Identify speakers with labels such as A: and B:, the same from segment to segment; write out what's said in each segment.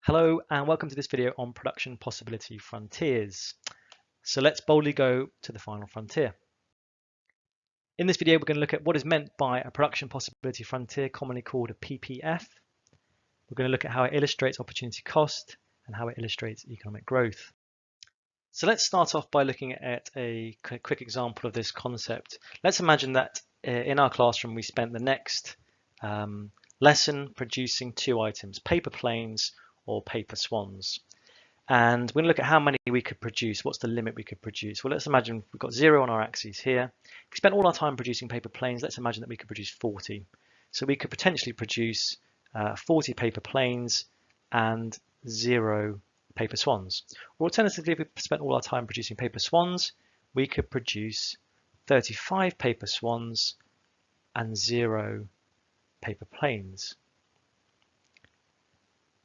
A: Hello and welcome to this video on production possibility frontiers. So let's boldly go to the final frontier. In this video, we're going to look at what is meant by a production possibility frontier, commonly called a PPF. We're going to look at how it illustrates opportunity cost and how it illustrates economic growth. So let's start off by looking at a quick example of this concept. Let's imagine that in our classroom we spent the next lesson producing two items, paper planes or paper swans. And we're going to look at how many we could produce. What's the limit we could produce? Well, let's imagine we've got 0 on our axes here. If we spent all our time producing paper planes, let's imagine that we could produce 40. So we could potentially produce 40 paper planes and 0 paper swans. Or alternatively, if we spent all our time producing paper swans, we could produce 35 paper swans and 0 paper planes.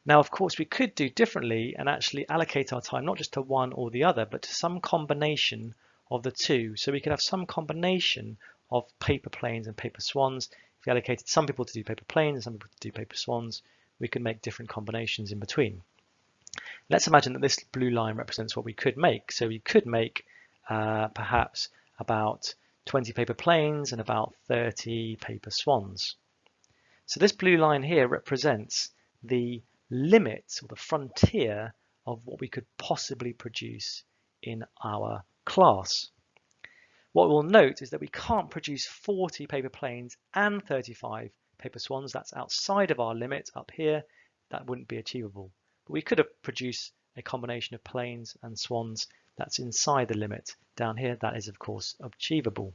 A: Now, of course, we could do differently and actually allocate our time not just to one or the other, but to some combination of the two. So we could have some combination of paper planes and paper swans. If we allocated some people to do paper planes and some people to do paper swans, we could make different combinations in between. Let's imagine that this blue line represents what we could make. So we could make perhaps about 20 paper planes and about 30 paper swans. So this blue line here represents the limit or the frontier of what we could possibly produce in our class. What we'll note is that we can't produce 40 paper planes and 35 paper swans. That's outside of our limit up here. That wouldn't be achievable. But we could have produced a combination of planes and swans that's inside the limit. Down here, that is of course achievable.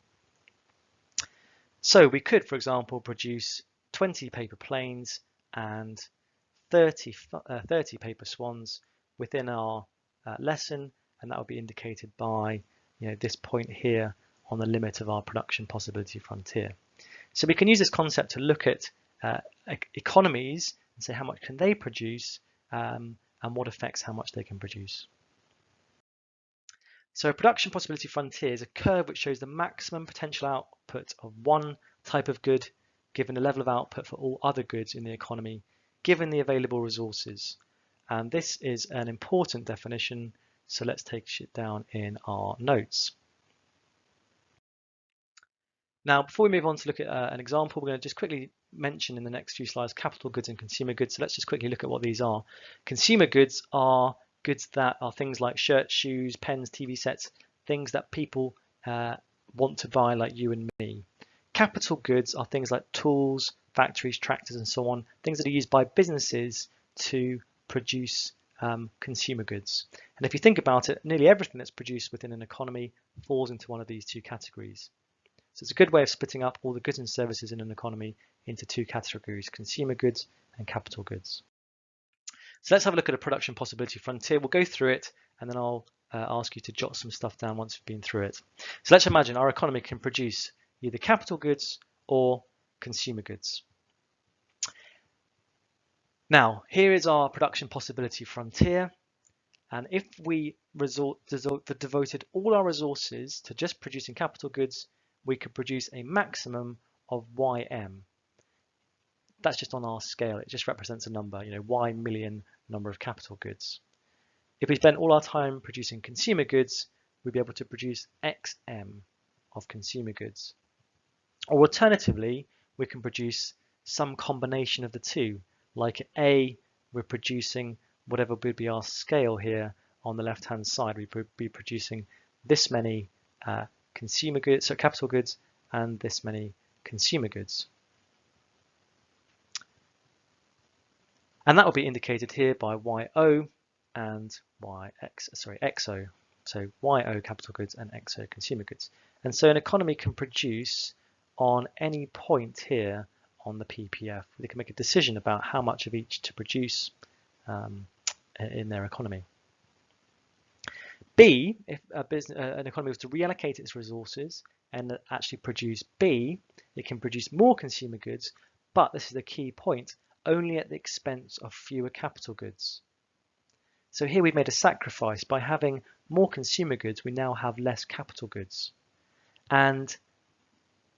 A: So we could, for example, produce 20 paper planes and 30 paper swans within our lesson, and that will be indicated by this point here on the limit of our production possibility frontier. So we can use this concept to look at economies and say how much can they produce and what affects how much they can produce. So a production possibility frontier is a curve which shows the maximum potential output of one type of good given the level of output for all other goods in the economy given the available resources. And this is an important definition, so let's take it down in our notes. Now, before we move on to look at an example, we're going to just quickly mention in the next few slides capital goods and consumer goods. So let's just quickly look at what these are. Consumer goods are goods that are things like shirts, shoes, pens, TV sets, things that people want to buy, like you and me. Capital goods are things like tools, factories, tractors, and so on, things that are used by businesses to produce consumer goods. And if you think about it, nearly everything that's produced within an economy falls into one of these two categories. So it's a good way of splitting up all the goods and services in an economy into two categories, consumer goods and capital goods. So let's have a look at a production possibility frontier. We'll go through it and then I'll ask you to jot some stuff down once we've been through it. So let's imagine our economy can produce either capital goods or consumer goods. Now, here is our production possibility frontier. And if we devoted all our resources to just producing capital goods, we could produce a maximum of YM. That's just on our scale. It just represents a number, Y million number of capital goods. If we spent all our time producing consumer goods, we'd be able to produce XM of consumer goods. Or alternatively, we can produce some combination of the two. Like at A, we're producing whatever would be our scale here on the left-hand side. We would be producing this many consumer goods, so capital goods, and this many consumer goods. And that will be indicated here by YO and XO. So YO capital goods and XO consumer goods. And so an economy can produce on any point here on the PPF. They can make a decision about how much of each to produce in their economy. B, if an economy was to reallocate its resources and actually produce B, it can produce more consumer goods, but this is the key point, only at the expense of fewer capital goods. So here we've made a sacrifice. By having more consumer goods, we now have less capital goods. And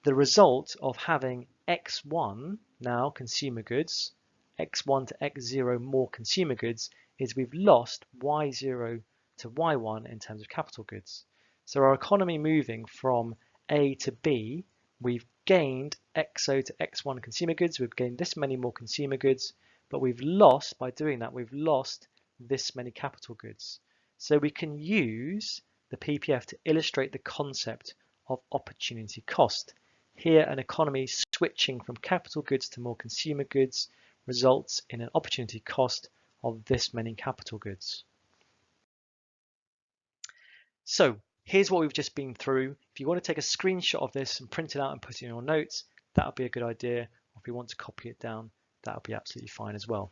A: the result of having X1, now consumer goods, x1 to x0 more consumer goods is we've lost y0 to y1 in terms of capital goods. So our economy moving from A to B, we've gained x0 to x1 consumer goods, we've gained this many more consumer goods, but we've lost, by doing that, we've lost this many capital goods. So we can use the PPF to illustrate the concept of opportunity cost. Here, an economy switching from capital goods to more consumer goods results in an opportunity cost of this many capital goods. So here's what we've just been through. If you want to take a screenshot of this and print it out and put it in your notes, that would be a good idea. Or if you want to copy it down, that would be absolutely fine as well.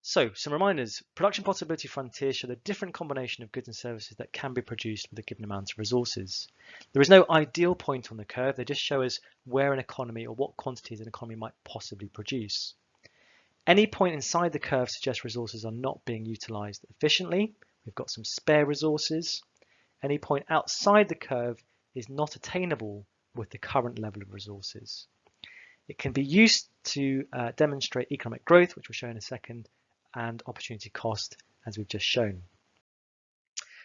A: So some reminders: production possibility frontiers show the different combination of goods and services that can be produced with a given amount of resources. There is no ideal point on the curve, they just show us where an economy or what quantities an economy might possibly produce. Any point inside the curve suggests resources are not being utilised efficiently. We've got some spare resources. Any point outside the curve is not attainable with the current level of resources. It can be used to demonstrate economic growth, which we'll show in a second, and opportunity cost, as we've just shown.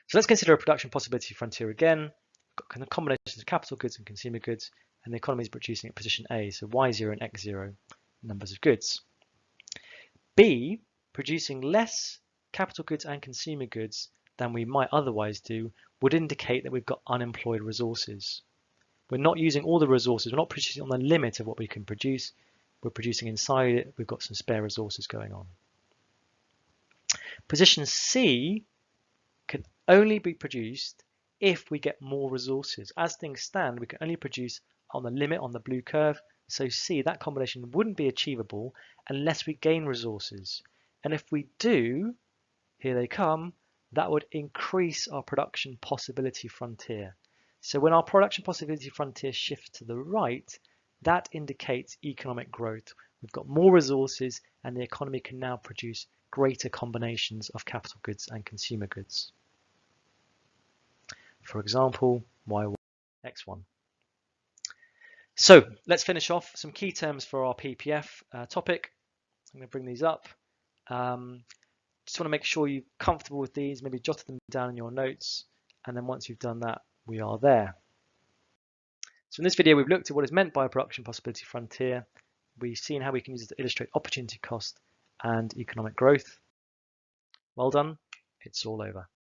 A: So let's consider a production possibility frontier again. We've got combinations of capital goods and consumer goods, and the economy is producing at position A, so Y0 and X0 numbers of goods. B, producing less capital goods and consumer goods than we might otherwise do, would indicate that we've got unemployed resources. We're not using all the resources, we're not producing on the limit of what we can produce, we're producing inside it, we've got some spare resources going on. Position C can only be produced if we get more resources. As things stand, we can only produce on the limit on the blue curve. So C, that combination wouldn't be achievable unless we gain resources. And if we do, here they come, that would increase our production possibility frontier. So when our production possibility frontier shifts to the right, that indicates economic growth. We've got more resources and the economy can now produce greater combinations of capital goods and consumer goods. For example, Y1, X1. So let's finish off some key terms for our PPF topic. I'm going to bring these up. Just want to make sure you're comfortable with these, maybe jot them down in your notes, and then once you've done that, we are there. So in this video, we've looked at what is meant by a production possibility frontier. We've seen how we can use it to illustrate opportunity cost and economic growth. Well done, it's all over.